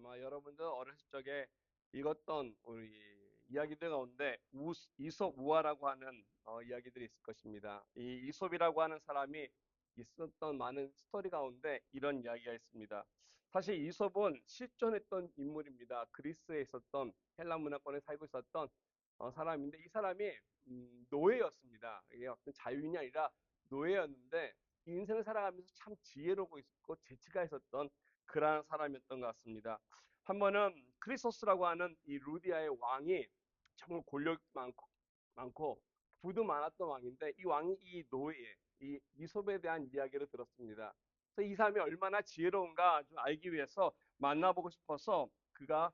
아마 여러분들 어렸을 적에 읽었던 우리 이야기들 가운데 이솝 우화라고 하는 이야기들이 있을 것입니다. 이 이솝이라고 하는 사람이 있었던 많은 스토리 가운데 이런 이야기가 있습니다. 사실 이솝은 실존했던 인물입니다. 그리스에 있었던 헬라 문화권에 살고 있었던 사람인데 이 사람이 노예였습니다. 이게 어떤 자유인이 아니라 노예였는데 인생을 살아가면서 참 지혜롭고 있었고 재치가 있었던 그러한 사람이었던 것 같습니다. 한 번은 크리소스라고 하는 이 루디아의 왕이 정말 권력 많고 부도 많았던 왕인데 이 왕이 이 노예, 이 이솝에 대한 이야기를 들었습니다. 그래서 이 사람이 얼마나 지혜로운가 좀 알기 위해서 만나보고 싶어서 그가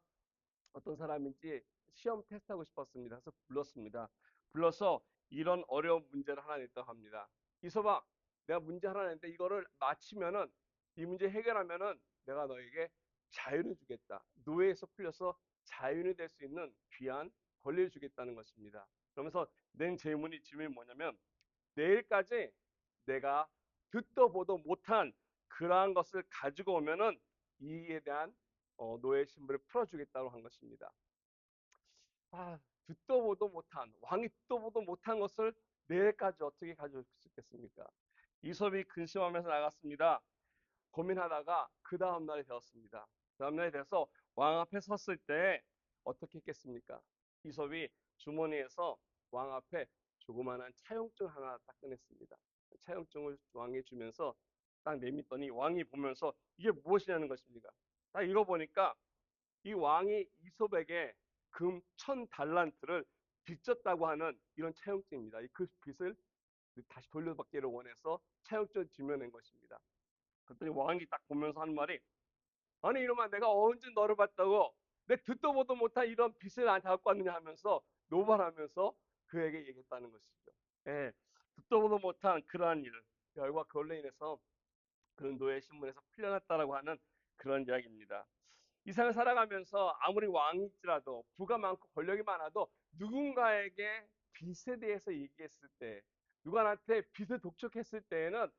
어떤 사람인지 시험 테스트하고 싶었습니다. 그래서 불렀습니다. 불러서 이런 어려운 문제를 하나 냈다고 합니다. 이소봐, 내가 문제 하나 냈는데 이거를 맞히면은 이 문제 해결하면은 내가 너에게 자유를 주겠다. 노예에서 풀려서 자유인이 될 수 있는 귀한 권리를 주겠다는 것입니다. 그러면서 낸 질문이 뭐냐면 내일까지 내가 듣도 보도 못한 그러한 것을 가지고 오면은 이에 대한 노예 신분을 풀어주겠다고 한 것입니다. 듣도 보도 못한, 왕이 듣도 보도 못한 것을 내일까지 어떻게 가져올 수 있겠습니까? 이솝이 근심하면서 나갔습니다. 고민하다가 그 다음날이 되었습니다. 그 다음날이 돼서 왕 앞에 섰을 때 어떻게 했겠습니까? 이솝이 주머니에서 왕 앞에 조그마한 차용증 하나 딱 꺼냈습니다. 차용증을 왕에 주면서 딱 내밀더니 왕이 보면서 이게 무엇이냐는 것입니까? 딱 읽어보니까 이 왕이 이솝에게 금 1000달란트를 빚졌다고 하는 이런 차용증입니다. 그 빚을 다시 돌려받기를 원해서 차용증을 지면낸 것입니다. 그랬더니 왕이 딱 보면서 하는 말이 아니 이놈아 내가 언제 너를 봤다고 내 듣도 보도 못한 이런 빚을 나한테 갖고 왔느냐 하면서 노발하면서 그에게 얘기했다는 것이죠. 예, 듣도 보도 못한 그러한 일 결과 그걸로 인해서 그런 노예 신분에서 풀려났다라고 하는 그런 이야기입니다. 이 세상을 살아가면서 아무리 왕일지라도 부가 많고 권력이 많아도 누군가에게 빚에 대해서 얘기했을 때 누가 나한테 빚을 독촉했을 때에는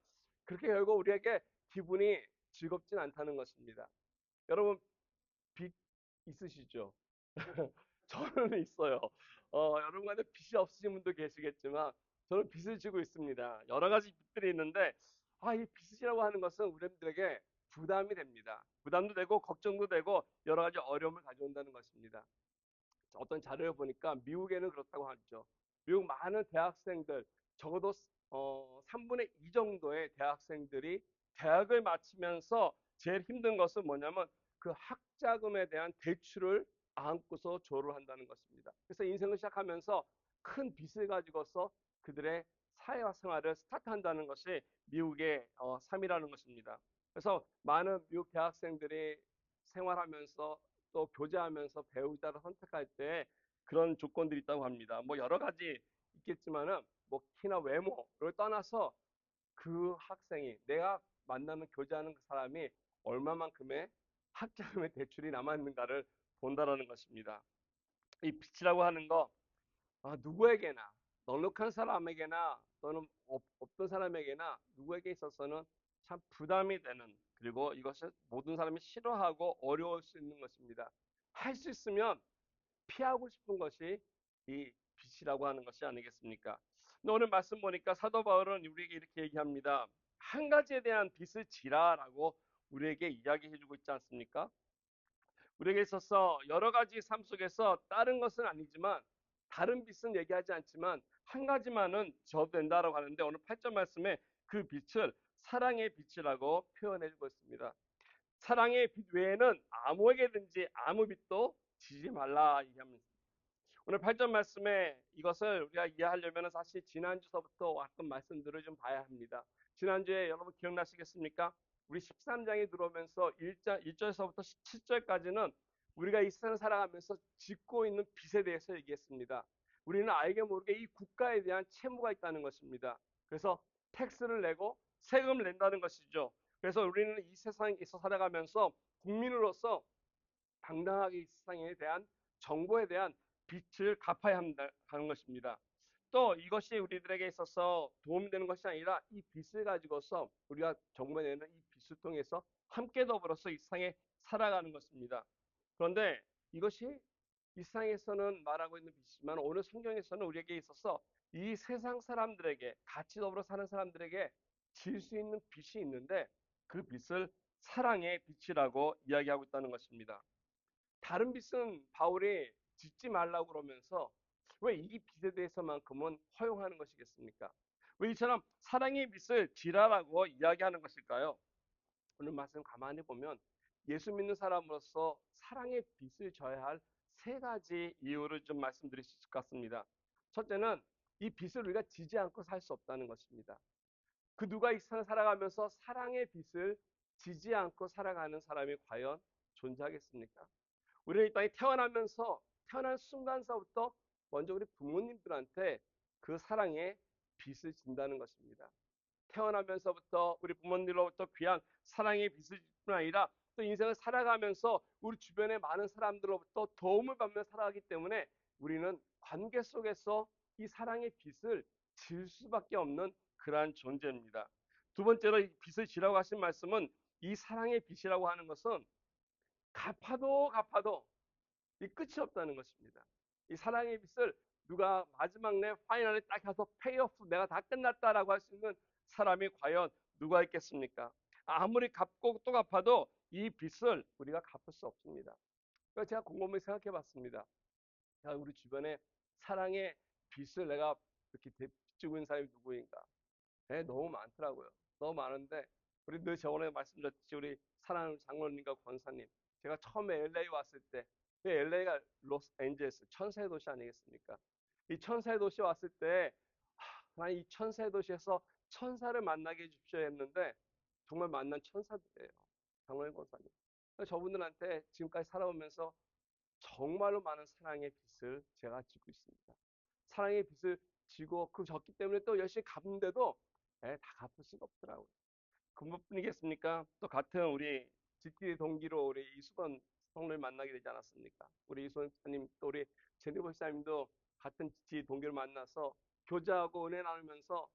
그렇게 결국 우리에게 기분이 즐겁진 않다는 것입니다. 여러분 빚 있으시죠? 저는 있어요. 여러분한테 빚이 없으신 분도 계시겠지만 저는 빚을 지고 있습니다. 여러 가지 빚들이 있는데 이 빚이라고 하는 것은 우리들에게 부담이 됩니다. 부담도 되고 걱정도 되고 여러 가지 어려움을 가져온다는 것입니다. 어떤 자료를 보니까 미국에는 그렇다고 하죠. 미국 많은 대학생들 적어도 3분의 2 정도의 대학생들이 대학을 마치면서 제일 힘든 것은 뭐냐면 그 학자금에 대한 대출을 안고서 졸업을 한다는 것입니다. 그래서 인생을 시작하면서 큰 빚을 가지고서 그들의 사회화 생활을 스타트한다는 것이 미국의 삶이라는 것입니다. 그래서 많은 미국 대학생들이 생활하면서 또 교제하면서 배우자를 선택할 때 그런 조건들이 있다고 합니다. 뭐 여러 가지 있겠지만은 뭐 키나 외모를 떠나서 그 학생이 내가 만나는 교제하는 그 사람이 얼마만큼의 학자금의 대출이 남았는가를 본다라는 것입니다. 이 빚이라고 하는 거 누구에게나 넉넉한 사람에게나 또는 없던 사람에게나 누구에게 있어서는 참 부담이 되는 그리고 이것을 모든 사람이 싫어하고 어려울 수 있는 것입니다. 할 수 있으면 피하고 싶은 것이 이 빚이라고 하는 것이 아니겠습니까? 근데 오늘 말씀 보니까 사도 바울은 우리에게 이렇게 얘기합니다. 한 가지에 대한 빚을 지라라고 우리에게 이야기해주고 있지 않습니까? 우리에게 있어서 여러 가지 삶 속에서 다른 것은 아니지만 다른 빛은 얘기하지 않지만 한 가지만은 져도 된다라고 하는데 오늘 8절 말씀에 그 빛을 사랑의 빛이라고 표현해주고 있습니다. 사랑의 빛 외에는 아무에게든지 아무 빛도 지지 말라 얘기합니다. 오늘 8절 말씀에 이것을 우리가 이해하려면 사실 지난주서부터 왔던 말씀들을 좀 봐야 합니다. 지난주에 여러분 기억나시겠습니까? 우리 13장에 들어오면서 1절서부터 17절까지는 우리가 이 세상을 살아가면서 짓고 있는 빚에 대해서 얘기했습니다. 우리는 알게 모르게 이 국가에 대한 채무가 있다는 것입니다. 그래서 텍스를 내고 세금을 낸다는 것이죠. 그래서 우리는 이 세상에서 살아가면서 국민으로서 당당하게 이 세상에 대한 정보에 대한 빚을 갚아야 하는 것입니다. 또 이것이 우리들에게 있어서 도움이 되는 것이 아니라 이 빚을 가지고서 우리가 정부에 내는 이 빚을 통해서 함께 더불어서 이 세상에 살아가는 것입니다. 그런데 이것이 이 세상에서는 말하고 있는 빛이지만 오늘 성경에서는 우리에게 있어서 이 세상 사람들에게 같이 더불어 사는 사람들에게 질 수 있는 빛이 있는데 그 빛을 사랑의 빛이라고 이야기하고 있다는 것입니다. 다른 빛은 바울이 짓지 말라고 그러면서 왜 이 빛에 대해서만큼은 허용하는 것이겠습니까? 왜 이처럼 사랑의 빛을 지라라고 이야기하는 것일까요? 오늘 말씀 가만히 보면 예수 믿는 사람으로서 사랑의 빛을 져야 할 세 가지 이유를 좀 말씀드릴 수 있을 것 같습니다. 첫째는 이 빛을 우리가 지지 않고 살 수 없다는 것입니다. 그 누가 이 세상을 살아가면서 사랑의 빛을 지지 않고 살아가는 사람이 과연 존재하겠습니까? 우리는 이 땅에 태어나면서 태어난 순간서부터 먼저 우리 부모님들한테 그 사랑의 빛을 진다는 것입니다. 태어나면서부터 우리 부모님으로부터 귀한 사랑의 빛을 뿐 아니라 또 인생을 살아가면서 우리 주변의 많은 사람들로부터 도움을 받으며 살아가기 때문에 우리는 관계 속에서 이 사랑의 빛을 질 수밖에 없는 그러한 존재입니다. 두 번째로 이 빛을 지라고 하신 말씀은 이 사랑의 빛이라고 하는 것은 갚아도 이 끝이 없다는 것입니다. 이 사랑의 빛을 누가 마지막 내 파이널에 딱 가서 페이오프 내가 다 끝났다라고 할 수 있는 사람이 과연 누가 있겠습니까? 아무리 갚고 또 갚아도 이 빛을 우리가 갚을 수 없습니다. 그래서 제가 곰곰이 생각해 봤습니다. 우리 주변에 사랑의 빛을 내가 이렇게 비추고 있는 사람이 누구인가? 네, 너무 많더라고요. 너무 많은데 우리 늘 저번에 말씀드렸듯이 우리 사랑하는 장로님과 권사님 제가 처음에 LA 왔을 때 LA가 로스앤젤레스 천사의 도시 아니겠습니까? 이 천사의 도시 왔을 때 하나님 이 천사의 도시에서 천사를 만나게 해주십시오 했는데 정말 만난 천사들이에요. 장로님 권사님. 저분들한테 지금까지 살아오면서 정말로 많은 사랑의 빛을 제가 지고 있습니다. 사랑의 빛을 지고 그 졌기 때문에 또 열심히 갚는데도 다 갚을 수가 없더라고요. 그것뿐이겠습니까? 또 같은 우리 GT 동기로 우리 이수건 성를 만나게 되지 않았습니까? 우리 이수건 사님 또 우리 제니버 사님도 같은 GT 동기를 만나서 교제하고 은혜 나누면서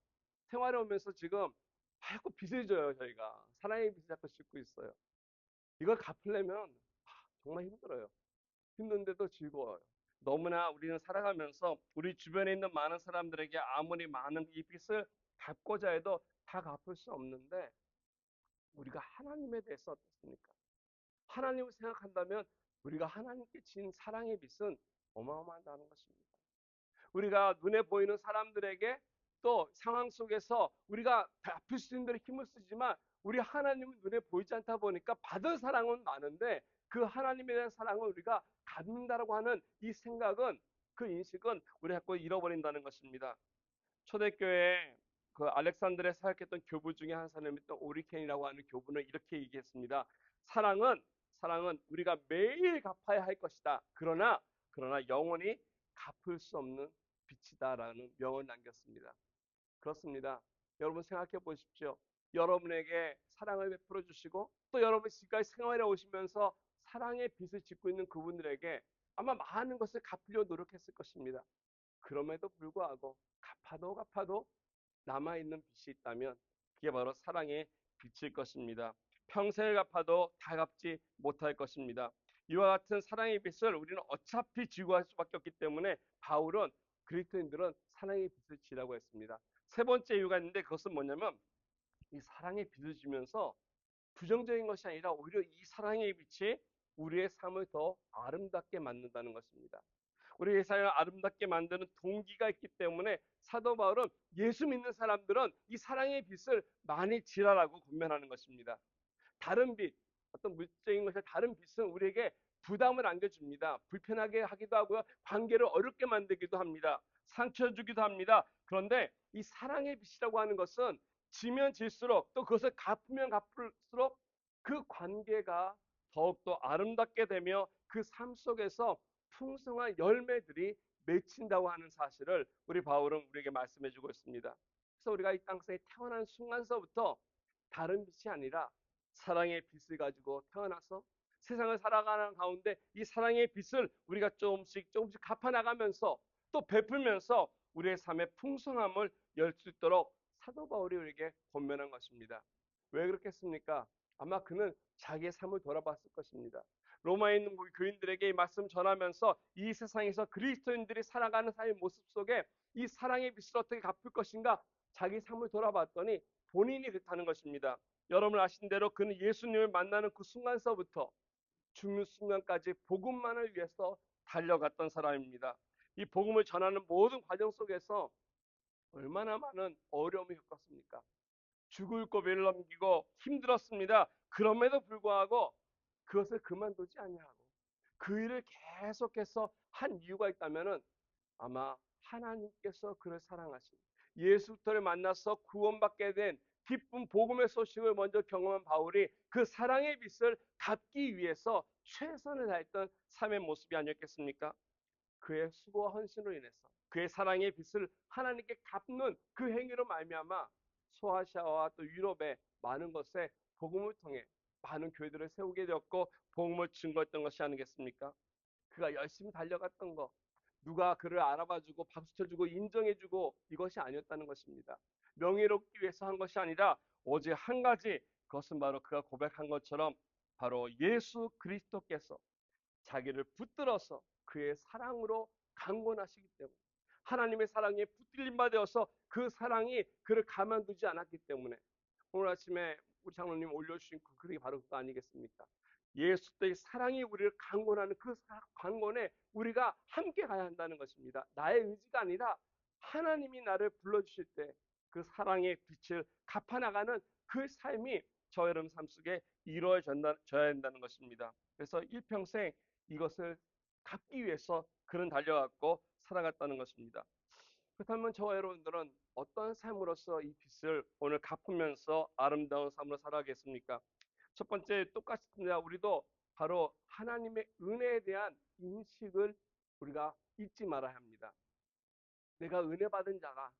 생활해 오면서 지금 자꾸 빚을 져요 저희가 사랑의 빚을 자꾸 짓고 있어요. 이걸 갚으려면 정말 힘들어요. 힘든데도 즐거워요. 너무나 우리는 살아가면서 우리 주변에 있는 많은 사람들에게 아무리 많은 이 빚을 갚고자 해도 다 갚을 수 없는데 우리가 하나님에 대해서 어떻습니까? 하나님을 생각한다면 우리가 하나님께 진 사랑의 빚은 어마어마하다는 것입니다. 우리가 눈에 보이는 사람들에게 또 상황 속에서 우리가 갚을 수 있는 대로 힘을 쓰지만 우리 하나님은 눈에 보이지 않다 보니까 받은 사랑은 많은데 그 하나님에 대한 사랑을 우리가 갚는다라고 하는 이 생각은 그 인식은 우리가 자꾸 잃어버린다는 것입니다. 초대교회에 그 알렉산드리아에 사역했던 교부 중에 한 사람이었던 오리켄이라고 하는 교부는 이렇게 얘기했습니다. 사랑은 우리가 매일 갚아야 할 것이다. 그러나 영원히 갚을 수 없는 빛이다라는 명언을 남겼습니다. 그렇습니다. 여러분 생각해 보십시오. 여러분에게 사랑을 베풀어 주시고 또 여러분 지금까지 생활해 오시면서 사랑의 빛을 짓고 있는 그분들에게 아마 많은 것을 갚으려고 노력했을 것입니다. 그럼에도 불구하고 갚아도 남아있는 빛이 있다면 그게 바로 사랑의 빛일 것입니다. 평생을 갚아도 다 갚지 못할 것입니다. 이와 같은 사랑의 빛을 우리는 어차피 지고 할 수밖에 없기 때문에 바울은 그리스도인들은 사랑의 빛을 지라고 했습니다. 세 번째 이유가 있는데 그것은 뭐냐면 이 사랑의 빛을 지면서 부정적인 것이 아니라 오히려 이 사랑의 빛이 우리의 삶을 더 아름답게 만든다는 것입니다. 우리의 삶을 아름답게 만드는 동기가 있기 때문에 사도 바울은 예수 믿는 사람들은 이 사랑의 빛을 많이 지라라고 권면하는 것입니다. 다른 빛, 어떤 물질적인 것의 다른 빛은 우리에게 부담을 안겨줍니다. 불편하게 하기도 하고요. 관계를 어렵게 만들기도 합니다. 상처 주기도 합니다. 그런데 이 사랑의 빛이라고 하는 것은 지면 질수록 또 그것을 갚으면 갚을수록 그 관계가 더욱더 아름답게 되며 그 삶 속에서 풍성한 열매들이 맺힌다고 하는 사실을 우리 바울은 우리에게 말씀해 주고 있습니다. 그래서 우리가 이 땅에 태어난 순간서부터 다른 빛이 아니라 사랑의 빛을 가지고 태어나서 세상을 살아가는 가운데 이 사랑의 빛을 우리가 조금씩 갚아나가면서 또 베풀면서 우리의 삶의 풍성함을 열 수 있도록 사도 바울이 우리에게 권면한 것입니다. 왜 그렇겠습니까? 아마 그는 자기의 삶을 돌아봤을 것입니다. 로마에 있는 교인들에게 이 말씀 전하면서 이 세상에서 그리스도인들이 살아가는 삶의 모습 속에 이 사랑의 빛을 어떻게 갚을 것인가 자기 삶을 돌아봤더니 본인이 그렇다는 것입니다. 여러분 아신 대로 그는 예수님을 만나는 그 순간서부터 죽는 순간까지 복음만을 위해서 달려갔던 사람입니다. 이 복음을 전하는 모든 과정 속에서 얼마나 많은 어려움을 겪었습니까? 죽을 고비를 넘기고 힘들었습니다. 그럼에도 불구하고 그것을 그만두지 아니하고 그 일을 계속해서 한 이유가 있다면은 아마 하나님께서 그를 사랑하신 예수를 만나서 구원받게 된 기쁜 복음의 소식을 먼저 경험한 바울이 그 사랑의 빛을 갚기 위해서 최선을 다했던 삶의 모습이 아니었겠습니까? 그의 수고와 헌신으로 인해서 그의 사랑의 빛을 하나님께 갚는 그 행위로 말미암아 소아시아와 또 유럽의 많은 곳에 복음을 통해 많은 교회들을 세우게 되었고 복음을 증거했던 것이 아니겠습니까? 그가 열심히 달려갔던 것, 누가 그를 알아봐주고 박수쳐주고 인정해주고 이것이 아니었다는 것입니다. 명예롭기 위해서 한 것이 아니라 오직 한 가지, 그것은 바로 그가 고백한 것처럼 바로 예수 그리스도께서 자기를 붙들어서 그의 사랑으로 강권하시기 때문에 하나님의 사랑에 붙들림 받아서 그 사랑이 그를 가만두지 않았기 때문에 오늘 아침에 우리 장로님 올려주신 그게 바로 그거 아니겠습니까? 예수의 사랑이 우리를 강권하는 그 강권에 우리가 함께 가야 한다는 것입니다. 나의 의지가 아니라 하나님이 나를 불러주실 때 그 사랑의 빛을 갚아나가는 그 삶이 저 여러분 삶 속에 이루어져야 한다는 것입니다. 그래서 일평생 이것을 갚기 위해서 그는 달려갔고 살아갔다는 것입니다. 그렇다면 저와 여러분들은 어떤 삶으로서 이 빛을 오늘 갚으면서 아름다운 삶으로 살아가겠습니까? 첫 번째 똑같습니다. 우리도 바로 하나님의 은혜에 대한 인식을 우리가 잊지 말아야 합니다. 내가 은혜 받은 자가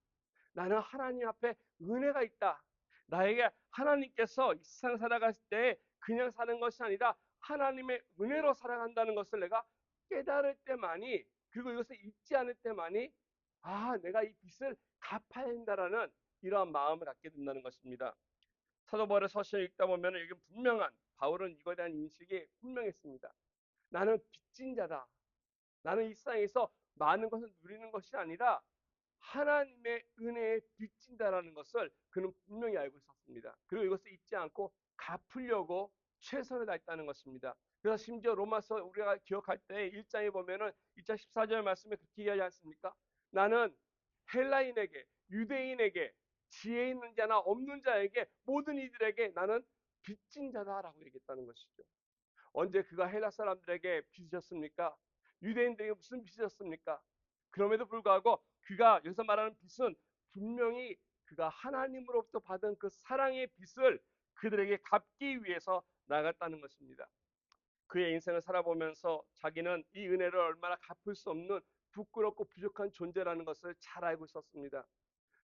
나는 하나님 앞에 은혜가 있다. 나에게 하나님께서 이 세상 살아갔을 때 그냥 사는 것이 아니라 하나님의 은혜로 살아간다는 것을 내가 깨달을 때만이 그리고 이것을 잊지 않을 때만이 내가 이 빚을 갚아야 한다라는 이러한 마음을 갖게 된다는 것입니다. 사도 바울의 서신을 읽다 보면 여기 분명한 바울은 이거에 대한 인식이 분명했습니다. 나는 빚진 자다. 나는 이 세상에서 많은 것을 누리는 것이 아니라 하나님의 은혜에 빚진다라는 것을 그는 분명히 알고 있었습니다. 그리고 이것을 잊지 않고 갚으려고 최선을 다했다는 것입니다. 그래서 심지어 로마서 우리가 기억할 때 1장에 보면은 1장 14절 말씀에 그렇게 얘기하지 않습니까? 나는 헬라인에게 유대인에게 지혜 있는 자나 없는 자에게 모든 이들에게 나는 빚진 자다라고 얘기했다는 것이죠. 언제 그가 헬라 사람들에게 빚으셨습니까? 유대인들에게 무슨 빚이었습니까? 그럼에도 불구하고 그가 여기서 말하는 빚은 분명히 그가 하나님으로부터 받은 그 사랑의 빚을 그들에게 갚기 위해서 나갔다는 것입니다. 그의 인생을 살아보면서 자기는 이 은혜를 얼마나 갚을 수 없는 부끄럽고 부족한 존재라는 것을 잘 알고 있었습니다.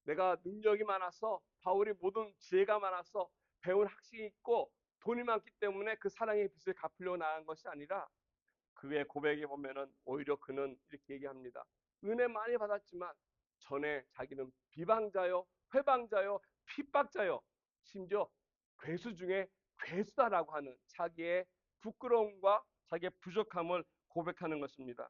내가 능력이 많아서 바울이 모든 지혜가 많아서 배운 학식이 있고 돈이 많기 때문에 그 사랑의 빚을 갚으려고 나간 것이 아니라 그의 고백에 보면은 오히려 그는 이렇게 얘기합니다. 은혜 많이 받았지만 전에 자기는 비방자요, 회방자요, 핍박자요, 심지어 괴수 중에 괴수다라고 하는 자기의 부끄러움과 자기의 부족함을 고백하는 것입니다.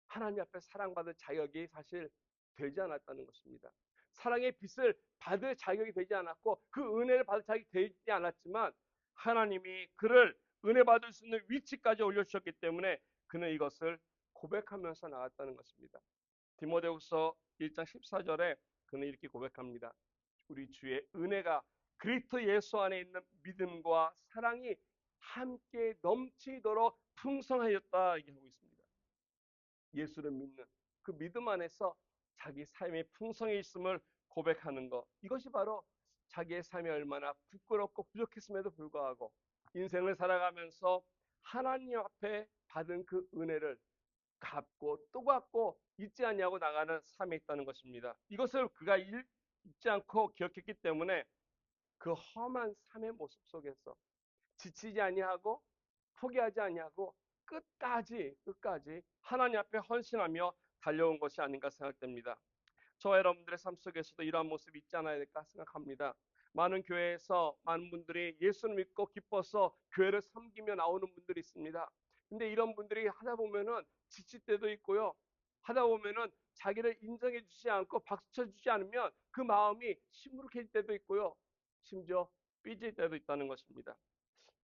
하나님 앞에 사랑받을 자격이 사실 되지 않았다는 것입니다. 사랑의 빛을 받을 자격이 되지 않았고 그 은혜를 받을 자격이 되지 않았지만 하나님이 그를 은혜 받을 수 있는 위치까지 올려주셨기 때문에 그는 이것을 고백하면서 나갔다는 것입니다. 디모데후서 1장 14절에 그는 이렇게 고백합니다. 우리 주의 은혜가 그리스도 예수 안에 있는 믿음과 사랑이 함께 넘치도록 풍성하였다 얘기하고 있습니다. 예수를 믿는 그 믿음 안에서 자기 삶의 풍성해 있음을 고백하는 것. 이것이 바로 자기의 삶이 얼마나 부끄럽고 부족했음에도 불구하고 인생을 살아가면서 하나님 앞에 받은 그 은혜를 갚고 또 갚고 잊지 않냐고 나가는 삶에 있다는 것입니다. 이것을 그가 잊지 않고 기억했기 때문에 그 험한 삶의 모습 속에서 지치지 아니하고 포기하지 아니하고 끝까지 하나님 앞에 헌신하며 달려온 것이 아닌가 생각됩니다. 저와 여러분들의 삶 속에서도 이러한 모습이 있지 않아야 될까 생각합니다. 많은 교회에서 많은 분들이 예수를 믿고 기뻐서 교회를 섬기며 나오는 분들이 있습니다. 근데 이런 분들이 하다 보면은 지칠 때도 있고요. 하다 보면은 자기를 인정해 주지 않고 박수 쳐 주지 않으면 그 마음이 시무룩해질 때도 있고요. 심지어 삐질 때도 있다는 것입니다.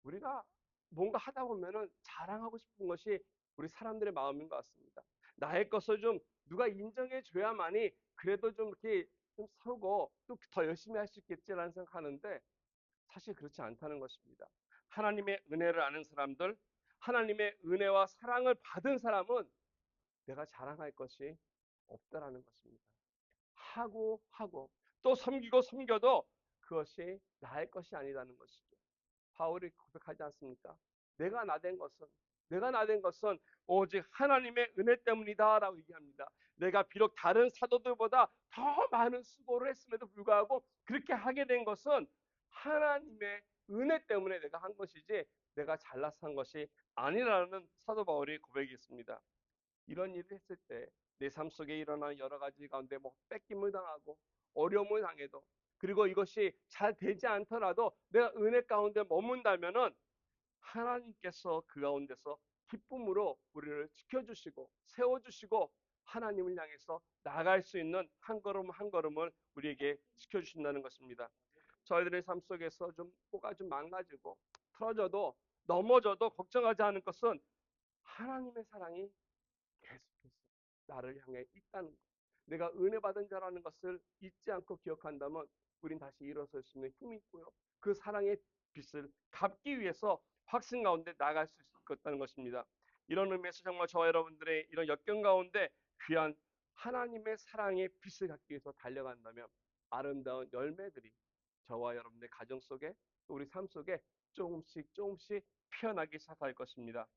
우리가 뭔가 하다 보면은 자랑하고 싶은 것이 우리 사람들의 마음인 것 같습니다. 나의 것을 좀 누가 인정해 줘야만이 그래도 좀 이렇게 좀 서고 또 더 열심히 할 수 있겠지라는 생각하는데 사실 그렇지 않다는 것입니다. 하나님의 은혜를 아는 사람들, 하나님의 은혜와 사랑을 받은 사람은 내가 자랑할 것이 없다라는 것입니다. 하고 또 섬기고 섬겨도 그것이 나의 것이 아니라는 것이죠. 바울이 고백하지 않습니까? 내가 나된 것은 오직 하나님의 은혜 때문이다라고 얘기합니다. 내가 비록 다른 사도들보다 더 많은 수고를 했음에도 불구하고 그렇게 하게 된 것은 하나님의 은혜 때문에 내가 한 것이지 내가 잘나서 한 것이 아니라는 사도 바울의 고백이 있습니다. 이런 일을 했을 때 내 삶 속에 일어나는 여러 가지 가운데 뭐 뺏김을 당하고 어려움을 당해도 그리고 이것이 잘 되지 않더라도 내가 은혜 가운데 머문다면은 하나님께서 그 가운데서 기쁨으로 우리를 지켜주시고 세워주시고 하나님을 향해서 나아갈 수 있는 한 걸음 한 걸음을 우리에게 지켜주신다는 것입니다. 저희들의 삶 속에서 좀 뭐가 좀 망가지고 틀어져도 넘어져도 걱정하지 않을 것은 하나님의 사랑이 계속해서 나를 향해 있다는 것. 내가 은혜 받은 자라는 것을 잊지 않고 기억한다면 우린 다시 일어설 수 있는 힘이 있고요. 그 사랑의 빛을 갚기 위해서 확신 가운데 나아갈 수 있다는 것입니다. 이런 의미에서 정말 저와 여러분들의 이런 역경 가운데 귀한 하나님의 사랑의 빛을 갖기 위해서 달려간다면 아름다운 열매들이 저와 여러분의 가정 속에 또 우리 삶 속에 조금씩 피어나기 시작할 것입니다.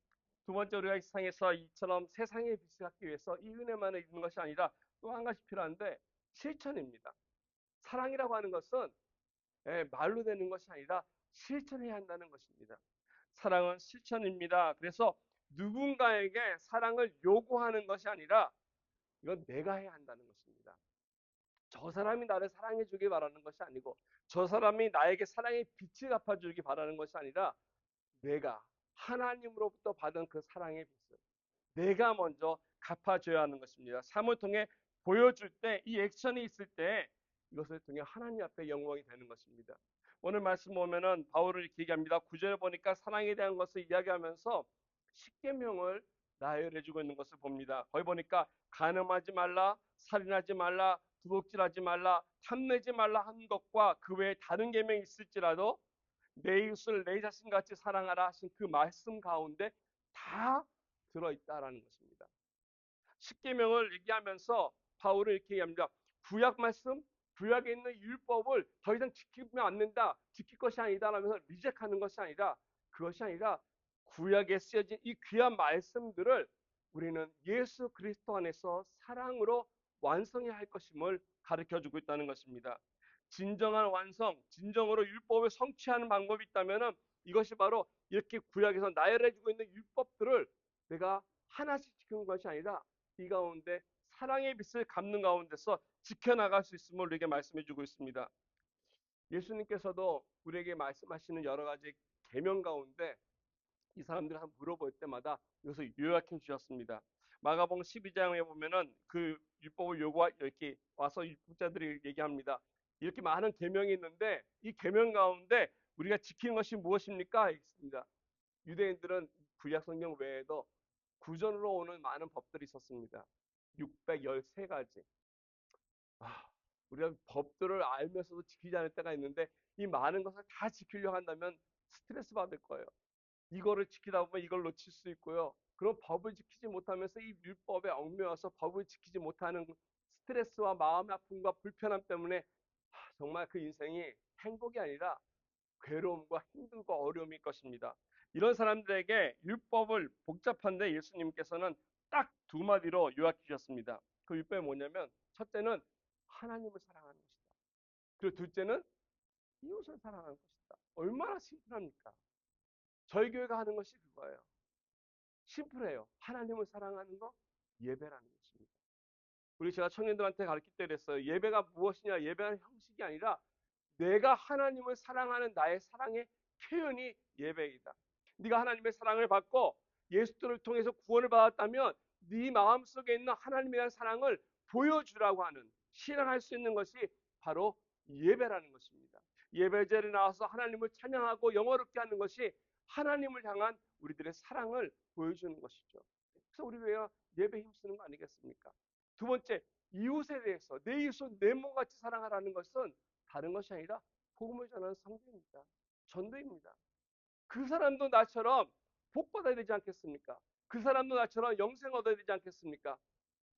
두 번째, 우리가 이 세상에서 이처럼 세상의 빛을 갖기 위해서 이 은혜만을 있는 것이 아니라 또 한 가지 필요한데 실천입니다. 사랑이라고 하는 것은 말로 되는 것이 아니라 실천해야 한다는 것입니다. 사랑은 실천입니다. 그래서 누군가에게 사랑을 요구하는 것이 아니라 이건 내가 해야 한다는 것입니다. 저 사람이 나를 사랑해 주길 바라는 것이 아니고 저 사람이 나에게 사랑의 빛을 갚아 주길 바라는 것이 아니라 내가 하나님으로부터 받은 그 사랑의 빛을 내가 먼저 갚아줘야 하는 것입니다. 삶을 통해 보여줄 때, 이 액션이 있을 때 이것을 통해 하나님 앞에 영광이 되는 것입니다. 오늘 말씀 보면은 바울을 이렇게 얘기합니다. 9절에 보니까 사랑에 대한 것을 이야기하면서 십계명을 나열해주고 있는 것을 봅니다. 거기 보니까 간음하지 말라, 살인하지 말라, 도둑질하지 말라, 탐내지 말라 한 것과 그 외에 다른 계명이 있을지라도 내 이웃을 내 자신같이 사랑하라 하신 그 말씀 가운데 다 들어있다라는 것입니다. 십계명을 얘기하면서 바울은 이렇게 얘기합니다. 구약 말씀, 구약에 있는 율법을 더 이상 지키면 안 된다, 지킬 것이 아니다 라면서 리젝하는 것이 아니라 그것이 아니라 구약에 쓰여진 이 귀한 말씀들을 우리는 예수 그리스도 안에서 사랑으로 완성해야 할 것임을 가르쳐 주고 있다는 것입니다. 진정한 완성, 진정으로 율법을 성취하는 방법이 있다면은 이것이 바로 이렇게 구약에서 나열해주고 있는 율법들을 내가 하나씩 지키는 것이 아니라 이 가운데 사랑의 빛을 갚는 가운데서 지켜나갈 수 있음을 우리에게 말씀해주고 있습니다. 예수님께서도 우리에게 말씀하시는 여러 가지 계명 가운데 이 사람들 한 물어볼 때마다 이것을 요약해 주셨습니다. 마가복음 12장에 보면은 그 율법을 요구하 이렇게 와서 율법자들이 얘기합니다. 이렇게 많은 계명이 있는데 이 계명 가운데 우리가 지키는 것이 무엇입니까? 있습니다. 유대인들은 구약 성경 외에도 구전으로 오는 많은 법들이 있었습니다. 613가지. 우리가 법들을 알면서도 지키지 않을 때가 있는데 이 많은 것을 다 지키려고 한다면 스트레스 받을 거예요. 이거를 지키다 보면 이걸 놓칠 수 있고요. 그럼 법을 지키지 못하면서 이 율법에 얽매여서 법을 지키지 못하는 스트레스와 마음의 아픔과 불편함 때문에 정말 그 인생이 행복이 아니라 괴로움과 힘들고 어려움일 것입니다. 이런 사람들에게 율법을 복잡한데 예수님께서는 딱 두 마디로 요약해 주셨습니다. 그 율법이 뭐냐면 첫째는 하나님을 사랑하는 것이다. 그리고 둘째는 이웃을 사랑하는 것이다. 얼마나 심플합니까? 저희 교회가 하는 것이 그거예요. 심플해요. 하나님을 사랑하는 거, 예배라는 것입니다. 우리 제가 청년들한테 가르칠 때 그랬어요. 예배가 무엇이냐? 예배는 형식이 아니라 내가 하나님을 사랑하는 나의 사랑의 표현이 예배이다. 네가 하나님의 사랑을 받고 예수를 통해서 구원을 받았다면 네 마음속에 있는 하나님에 대한 사랑을 보여주라고 하는, 실현할 수 있는 것이 바로 예배라는 것입니다. 예배자리에 나와서 하나님을 찬양하고 영어롭게 하는 것이 하나님을 향한 우리들의 사랑을 보여주는 것이죠. 그래서 우리가 예배 힘쓰는 거 아니겠습니까? 두 번째, 이웃에 대해서 내 이웃을 내 몸같이 사랑하라는 것은 다른 것이 아니라 복음을 전하는 성도입니다. 전도입니다. 그 사람도 나처럼 복 받아야 되지 않겠습니까? 그 사람도 나처럼 영생 얻어야 되지 않겠습니까?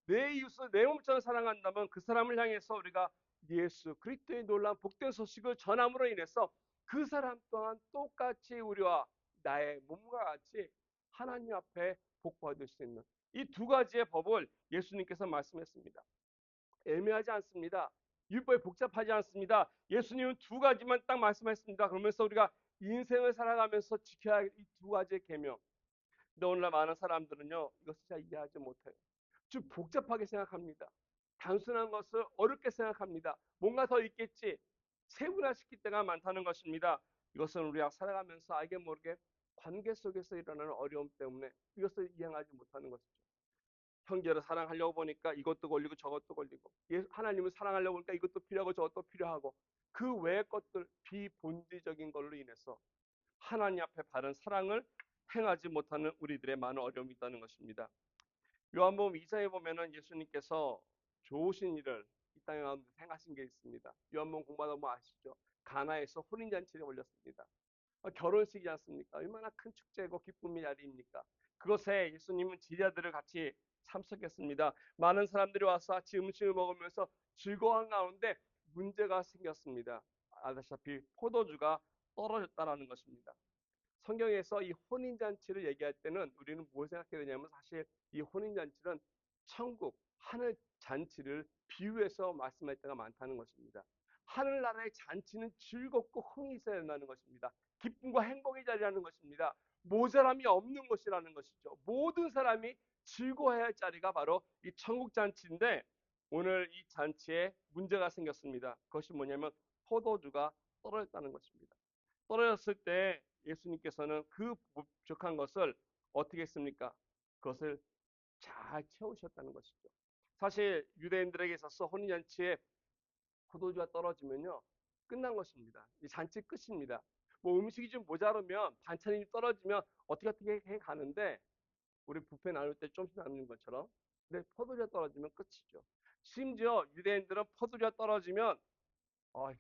내 이웃을 내 몸처럼 사랑한다면 그 사람을 향해서 우리가 예수 그리스도의 놀라운 복된 소식을 전함으로 인해서 그 사람 또한 똑같이 우리와 나의 몸과 같이 하나님 앞에 복 받을 수 있는 이 두 가지의 법을 예수님께서 말씀했습니다. 애매하지 않습니다. 율법이 복잡하지 않습니다. 예수님은 두 가지만 딱 말씀했습니다. 그러면서 우리가 인생을 살아가면서 지켜야 할 이 두 가지의 계명. 근데 오늘날 많은 사람들은요, 이것을 잘 이해하지 못해요. 좀 복잡하게 생각합니다. 단순한 것을 어렵게 생각합니다. 뭔가 더 있겠지. 세분화시킬 때가 많다는 것입니다. 이것은 우리가 살아가면서 알게 모르게 관계 속에서 일어나는 어려움 때문에 이것을 이해하지 못하는 것이죠. 형제를 사랑하려고 보니까 이것도 걸리고 저것도 걸리고, 하나님을 사랑하려고 보니까 이것도 필요하고 저것도 필요하고, 그 외의 것들, 비본질적인 걸로 인해서 하나님 앞에 바른 사랑을 행하지 못하는 우리들의 많은 어려움이 있다는 것입니다. 요한복음 2장에 보면은 예수님께서 좋으신 일을 이 땅에 행하신 게 있습니다. 요한복음 공부하다 보면 아시죠? 가나에서 혼인잔치를 올렸습니다. 결혼식이지 않습니까? 얼마나 큰 축제고 기쁨의 자리입니까? 그것에 예수님은 제자들을 같이 참석했습니다. 많은 사람들이 와서 같이 음식을 먹으면서 즐거워한 가운데 문제가 생겼습니다. 아시다시피 포도주가 떨어졌다라는 것입니다. 성경에서 이 혼인잔치를 얘기할 때는 우리는 뭘 생각해야 되냐면, 사실 이 혼인잔치는 천국, 하늘 잔치를 비유해서 말씀할 때가 많다는 것입니다. 하늘나라의 잔치는 즐겁고 흥이 있어야 된다는 것입니다. 기쁨과 행복의 자리라는 것입니다. 모자람이 없는 것이라는 것이죠. 모든 사람이 즐거워해야 할 자리가 바로 이 천국 잔치인데, 오늘 이 잔치에 문제가 생겼습니다. 그것이 뭐냐면 포도주가 떨어졌다는 것입니다. 떨어졌을 때 예수님께서는 그 부족한 것을 어떻게 했습니까? 그것을 잘 채우셨다는 것이죠. 사실 유대인들에게 있어서 혼인잔치에 포도주가 떨어지면요, 끝난 것입니다. 이 잔치 끝입니다. 뭐 음식이 좀 모자르면, 반찬이 떨어지면 어떻게 해 가는데, 우리 뷔페 나눌 때 조금씩 나누는 것처럼. 근데 포도주가 떨어지면 끝이죠. 심지어 유대인들은 포도주가 떨어지면 어,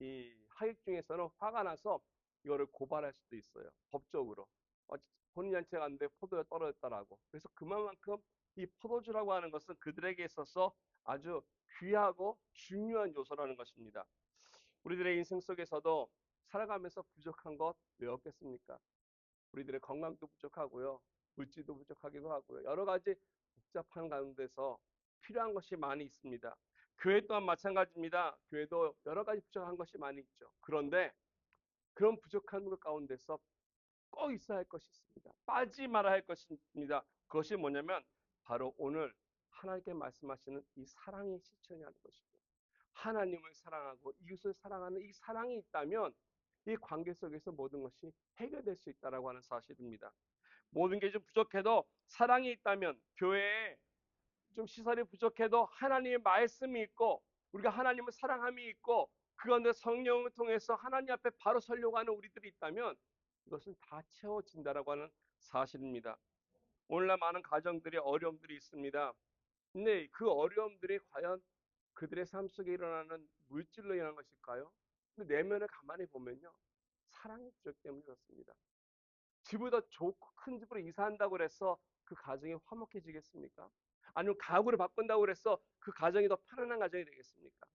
이 하객 중에서는 화가 나서 이거를 고발할 수도 있어요. 법적으로. 혼인잔치에 갔는데 포도가 떨어졌다라고. 그래서 그만큼 이 포도주라고 하는 것은 그들에게 있어서 아주 귀하고 중요한 요소라는 것입니다. 우리들의 인생 속에서도 살아가면서 부족한 것 왜 없겠습니까? 우리들의 건강도 부족하고요. 물질도 부족하기도 하고요. 여러 가지 복잡한 가운데서 필요한 것이 많이 있습니다. 교회 또한 마찬가지입니다. 교회도 여러 가지 부족한 것이 많이 있죠. 그런데 그런 부족한 것 가운데서 꼭 있어야 할 것이 있습니다. 빠지지 말아야 할 것이 있습니다. 그것이 뭐냐면 바로 오늘 하나님께 말씀하시는 이 사랑의 실천이라는 것이죠. 하나님을 사랑하고 이웃을 사랑하는 이 사랑이 있다면 이 관계 속에서 모든 것이 해결될 수 있다라고 하는 사실입니다. 모든 게 좀 부족해도 사랑이 있다면, 교회에 좀 시설이 부족해도 하나님의 말씀이 있고 우리가 하나님을 사랑함이 있고 그 가운데 성령을 통해서 하나님 앞에 바로 서려고 하는 우리들이 있다면 이것은 다 채워진다라고 하는 사실입니다. 오늘날 많은 가정들이 어려움들이 있습니다. 근데 그 어려움들이 과연 그들의 삶 속에 일어나는 물질로 인한 것일까요? 근데 내면을 가만히 보면요, 사랑의 부족 때문에 그렇습니다. 집을 더 좋고 큰 집으로 이사한다고 해서 그 가정이 화목해지겠습니까? 아니면 가구를 바꾼다고 해서 그 가정이 더 편안한 가정이 되겠습니까?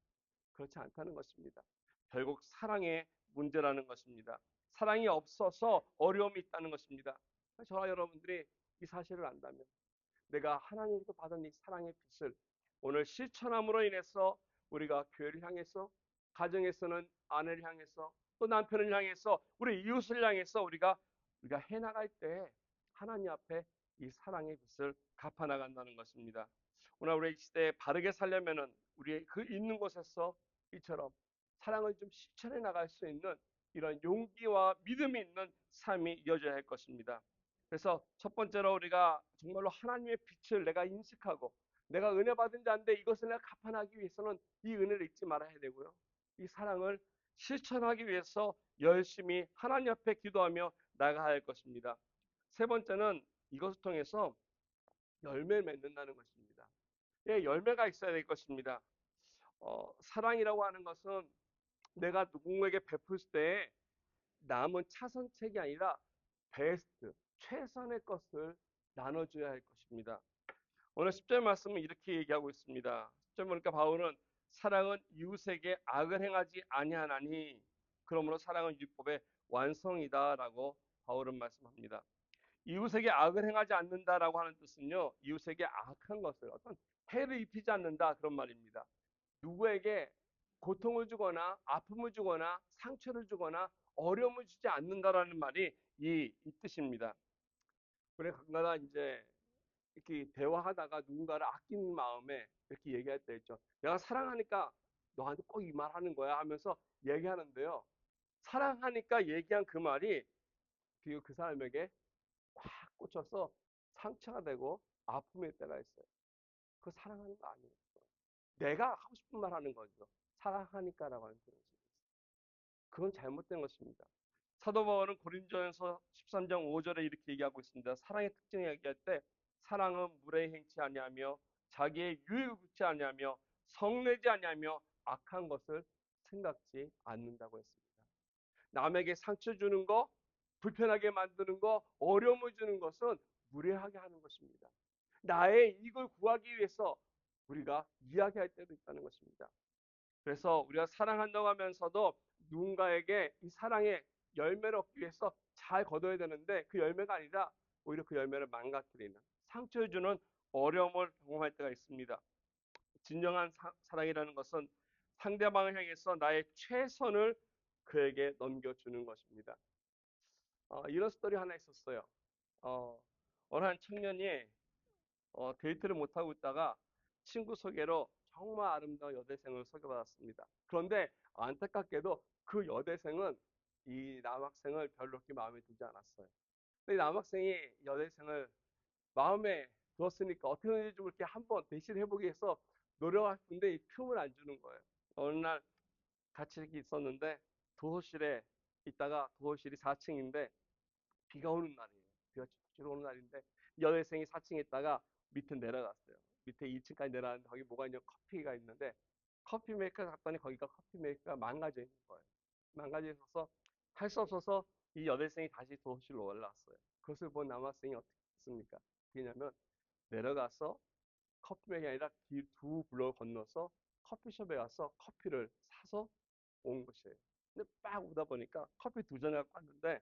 그렇지 않다는 것입니다. 결국 사랑의 문제라는 것입니다. 사랑이 없어서 어려움이 있다는 것입니다. 저와 여러분들이 이 사실을 안다면, 내가 하나님으로부터 받은 이 사랑의 빛을 오늘 실천함으로 인해서 우리가 교회를 향해서, 가정에서는 아내를 향해서, 또 남편을 향해서, 우리 이웃을 향해서 우리가 해나갈 때 하나님 앞에 이 사랑의 빛을 갚아나간다는 것입니다. 오늘 우리 이 시대에 바르게 살려면은 우리 그 있는 곳에서 이처럼 사랑을 좀 실천해 나갈 수 있는 이런 용기와 믿음이 있는 삶이 이어져야 할 것입니다. 그래서 첫 번째로 우리가 정말로 하나님의 빛을 내가 인식하고 내가 은혜 받은 자인데 이것을 내가 갚아나기 위해서는 이 은혜를 잊지 말아야 되고요. 이 사랑을 실천하기 위해서 열심히 하나님 앞에 기도하며 나가야 할 것입니다. 세 번째는 이것을 통해서 열매를 맺는다는 것입니다. 예, 열매가 있어야 될 것입니다. 사랑이라고 하는 것은 내가 누군가에게 베풀 때 남은 차선책이 아니라 베스트, 최선의 것을 나눠줘야 할 것입니다. 오늘 10절 말씀은 이렇게 얘기하고 있습니다. 10절 보니까 바울은 사랑은 이웃에게 악을 행하지 아니하나니 그러므로 사랑은 율법의 완성이다라고 바울은 말씀합니다. 이웃에게 악을 행하지 않는다라고 하는 뜻은요, 이웃에게 악한 것을 어떤 해를 입히지 않는다 그런 말입니다. 누구에게 고통을 주거나 아픔을 주거나 상처를 주거나 어려움을 주지 않는다라는 말이 이 뜻입니다. 그래 가끔가다 이제 이렇게 대화하다가 누군가를 아끼는 마음에 이렇게 얘기할 때 있죠. 내가 사랑하니까 너한테 꼭 이 말 하는 거야 하면서 얘기하는데요. 사랑하니까 얘기한 그 말이 그 사람에게 꽉 꽂혀서 상처가 되고 아픔일 때가 있어요. 그거 사랑하는 거 아니에요. 내가 하고 싶은 말 하는 거죠. 사랑하니까라고 하는 그런 식으로. 그건 잘못된 것입니다. 사도 바울은 고린도전서 13장 5절에 이렇게 얘기하고 있습니다. 사랑의 특징을 얘기할 때 사랑은 물에 행치 아니하며 자기의 유익을 굽지 아니하며 성내지 아니하며 악한 것을 생각지 않는다고 했습니다. 남에게 상처 주는 거, 불편하게 만드는 거, 어려움을 주는 것은 무례하게 하는 것입니다. 나의 이익을 구하기 위해서 우리가 이야기할 때도 있다는 것입니다. 그래서 우리가 사랑한다고 하면서도 누군가에게 이 사랑의 열매를 얻기 위해서 잘 거둬야 되는데 그 열매가 아니라 오히려 그 열매를 망가뜨리는 상처를 주는 어려움을 경험할 때가 있습니다. 진정한 사랑이라는 것은 상대방을 향해서 나의 최선을 그에게 넘겨주는 것입니다. 이런 스토리 하나 있었어요. 어, 어느 한 청년이 데이트를 못하고 있다가 친구 소개로 정말 아름다운 여대생을 소개받았습니다. 그런데 안타깝게도 그 여대생은 이 남학생을 별로 그렇게 마음에 들지 않았어요. 근데 이 남학생이 여대생을 마음에 두었으니까 어떻게든지 좀 이렇게 한번 대시를 해보기 위해서 노력할 텐데 이 틈을 안 주는 거예요. 어느 날 같이 이렇게 있었는데 도서실에 있다가 도서실이 4층인데 비가 오는 날이에요. 비가 쭉쭉 오는 날인데 여대생이 4층에 있다가 밑에 내려갔어요. 밑에 2층까지 내려갔는데 거기 뭐가 있냐 커피가 있는데 커피 메이커 갔더니 거기가 커피 메이커가 망가져 있는 거예요. 망가져 있어서 할 수 없어서 이 여대생이 다시 도서실로 올라왔어요. 그것을 본 남학생이 어떻게 했습니까? 그냐면 내려가서 커피 메이커가 아니라 길 두 블록 건너서 커피숍에 가서 커피를 사서 온 것이에요. 근데 빡 오다 보니까 커피 두 잔을 갖고 왔는데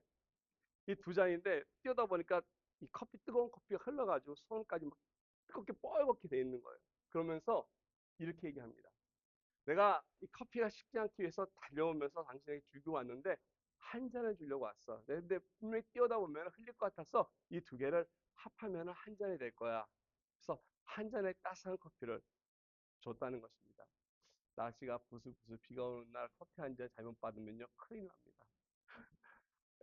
이 두 잔인데 뛰어다 보니까 이 커피 뜨거운 커피가 흘러가지고 손까지 막 뜨겁게 뻘겋게 돼 있는 거예요. 그러면서 이렇게 얘기합니다. 내가 이 커피가 식지 않기 위해서 달려오면서 당신에게 주고 왔는데 한 잔을 주려고 왔어. 근데 분명히 뛰어다 보면 흘릴 것 같아서 이 두 개를 합하면 한 잔이 될 거야. 그래서 한 잔의 따스한 커피를 줬다는 것입니다. 날씨가 부슬부슬 비가 오는 날 커피 한 잔 잘못 받으면요 큰일 납니다.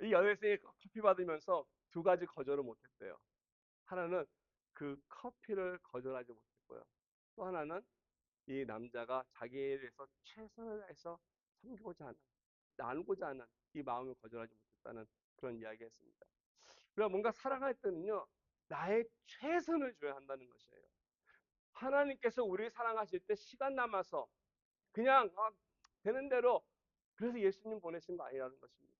이 여대생이 커피 받으면서 두 가지 거절을 못했대요. 하나는 그 커피를 거절하지 못했고요. 또 하나는 이 남자가 자기에 대해서 최선을 다해서 섬기고자 하는, 나누고자 하는 이 마음을 거절하지 못했다는 그런 이야기였습니다. 그러니까 뭔가 사랑할 때는요, 나의 최선을 줘야 한다는 것이에요. 하나님께서 우리를 사랑하실 때 시간 남아서 그냥 되는 대로 그래서 예수님 보내신 거 아니라는 것입니다.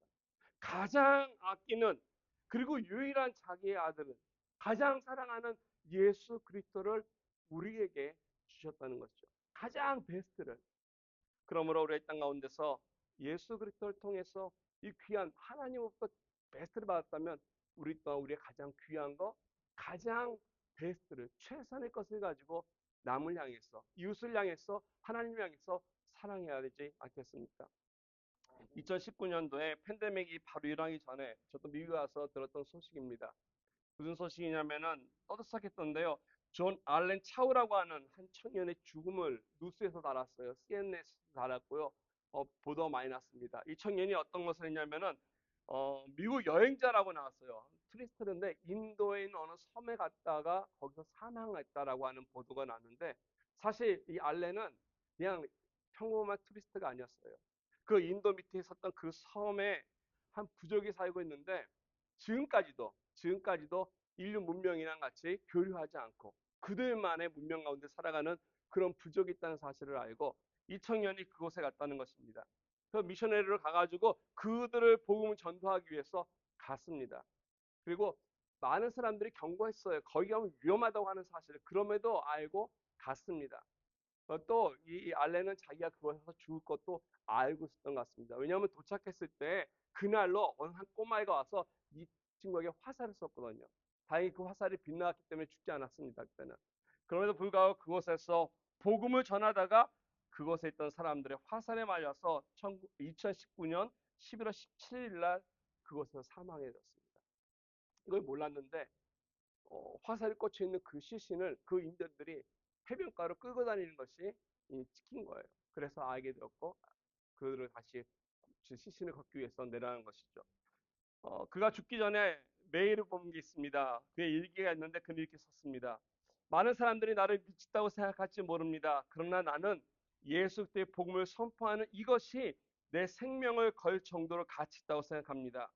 가장 아끼는 그리고 유일한 자기의 아들은 가장 사랑하는 예수 그리스도를 우리에게 주셨다는 것이죠. 가장 베스트를. 그러므로 우리의 땅 가운데서 예수 그리스도를 통해서 이 귀한 하나님으로부터 베스트를 받았다면 우리 또한 우리의 가장 귀한 거, 가장 베스트를 최선의 것을 가지고 남을 향해서 이웃을 향해서 하나님을 향해서 사랑해야 되지 않겠습니까? 2019년도에 팬데믹이 바로 일어나기 전에 저도 미국에 와서 들었던 소식입니다. 무슨 소식이냐면은 떠들썩했던데요. 존 알렌 차우라고 하는 한 청년의 죽음을 뉴스에서 달았어요. CNN에서 달았고요. 보도가 많이 났습니다. 이 청년이 어떤 것을 했냐면은 미국 여행자라고 나왔어요. 트리스트인데 인도에 있는 어느 섬에 갔다가 거기서 사망했다라고 하는 보도가 났는데 사실 이 알렌은 그냥 평범한 트리스트가 아니었어요. 그 인도 밑에 있었던 그 섬에 한 부족이 살고 있는데 지금까지도 인류 문명이랑 같이 교류하지 않고 그들만의 문명 가운데 살아가는 그런 부족이 있다는 사실을 알고 이 청년이 그곳에 갔다는 것입니다. 그 미셔너리를 가가지고 그들을 복음을 전도하기 위해서 갔습니다. 그리고 많은 사람들이 경고했어요. 거기 가면 위험하다고 하는 사실을 그럼에도 알고 갔습니다. 또이 알렌은 자기가 그곳에서 죽을 것도 알고 있었던 것 같습니다. 왜냐하면 도착했을 때 그날로 어느 한 꼬마애가 와서 이 친구에게 화살을 쐈거든요. 다행히 그 화살이 빗나갔기 때문에 죽지 않았습니다. 그때는. 그럼에도 불구하고 그곳에서 복음을 전하다가 그곳에 있던 사람들의 화살에 맞아서 2019년 11월 17일 날 그곳에서 사망해 졌습니다. 이걸 몰랐는데 화살이 꽂혀 있는 그 시신을 그 인들들이 해변가로 끌고 다니는 것이 찍힌 거예요. 그래서 알게 되었고 그들을 다시 시신을 걷기 위해서 내려가는 것이죠. 그가 죽기 전에 메일을 본 게 있습니다. 그의 일기가 있는데 그 이렇게 썼습니다. 많은 사람들이 나를 미쳤다고 생각할지 모릅니다. 그러나 나는 예수 그리스도의 복음을 선포하는 이것이 내 생명을 걸 정도로 가치 있다고 생각합니다.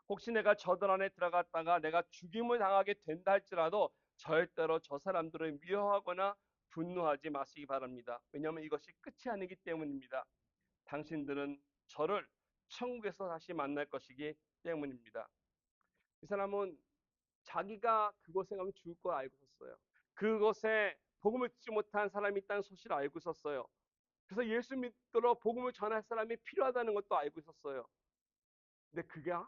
혹시 내가 저들 안에 들어갔다가 내가 죽임을 당하게 된다 할지라도 절대로 저 사람들을 미워하거나 분노하지 마시기 바랍니다. 왜냐하면 이것이 끝이 아니기 때문입니다. 당신들은 저를 천국에서 다시 만날 것이기 때문입니다. 이 사람은 자기가 그곳에 가면 죽을 걸 알고 있었어요. 그곳에 복음을 듣지 못한 사람이 있다는 소식을 알고 있었어요. 그래서 예수 믿도록 복음을 전할 사람이 필요하다는 것도 알고 있었어요. 근데 그가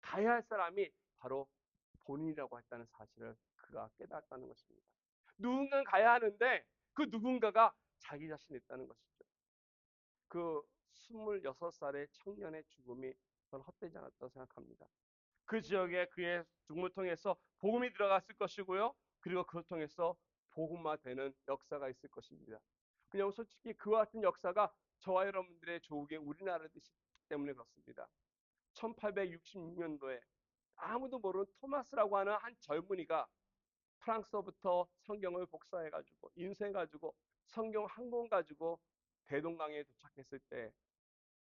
가야 할 사람이 바로 본인이라고 했다는 사실을 그가 깨달았다는 것입니다. 누군가는 가야 하는데 그 누군가가 자기 자신이었다는 것이죠. 그 26살의 청년의 죽음이 저는 헛되지 않았다고 생각합니다. 그 지역에 그의 죽음을 통해서 복음이 들어갔을 것이고요. 그리고 그걸 통해서 복음화되는 역사가 있을 것입니다. 그냥 솔직히 그와 같은 역사가 저와 여러분들의 조국에 우리나라에 있기 때문에 그렇습니다. 1866년도에 아무도 모르는 토마스라고 하는 한 젊은이가 프랑스어부터 성경을 복사해가지고 인쇄해가지고 성경 한 권 가지고 대동강에 도착했을 때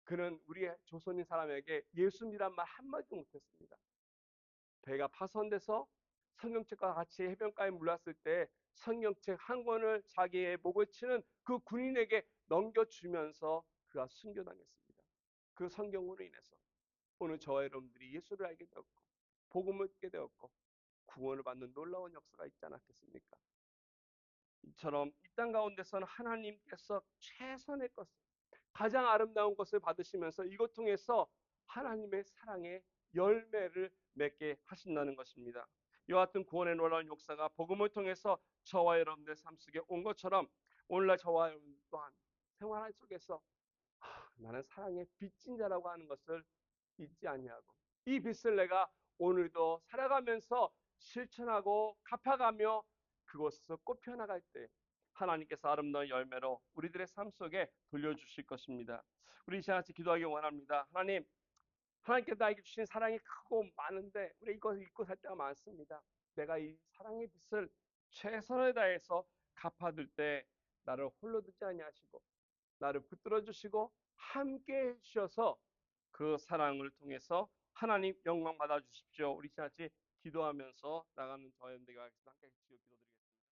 그는 우리 조선인 사람에게 예수님이란 말 한마디도 못했습니다. 배가 파손돼서 성경책과 같이 해변가에 물렀을 때 성경책 한 권을 자기의 목을 치는 그 군인에게 넘겨주면서 그가 순교당했습니다. 그 성경으로 인해서 오늘 저와 여러분들이 예수를 알게 되었고 복음을 듣게 되었고 구원을 받는 놀라운 역사가 있지 않았겠습니까? 이처럼 이 땅 가운데서는 하나님께서 최선의 것을 가장 아름다운 것을 받으시면서 이것 통해서 하나님의 사랑의 열매를 맺게 하신다는 것입니다. 이와 같은 구원의 놀라운 역사가 복음을 통해서 저와 여러분들의 삶 속에 온 것처럼 오늘날 저와 여러분 또한 생활 속에서 나는 사랑의 빚진 자라고 하는 것을 잊지 아니하고 이 빚을 내가 오늘도 살아가면서 실천하고 갚아가며 그곳에서 꽃펴 나갈 때 하나님께서 아름다운 열매로 우리들의 삶 속에 돌려주실 것입니다. 우리 이 시간 같이 기도하기 원합니다. 하나님께서 나에게 주신 사랑이 크고 많은데 우리 이것을 잊고 살 때가 많습니다. 내가 이 사랑의 빚을 최선을 다해서 갚아둘 때 나를 홀로 두지 아니하시고 나를 붙들어 주시고 함께 해주셔서 그 사랑을 통해서 하나님 영광 받아 주십시오. 우리 같이 기도하면서 나가는 저희 연대가 함께 기도드리겠습니다.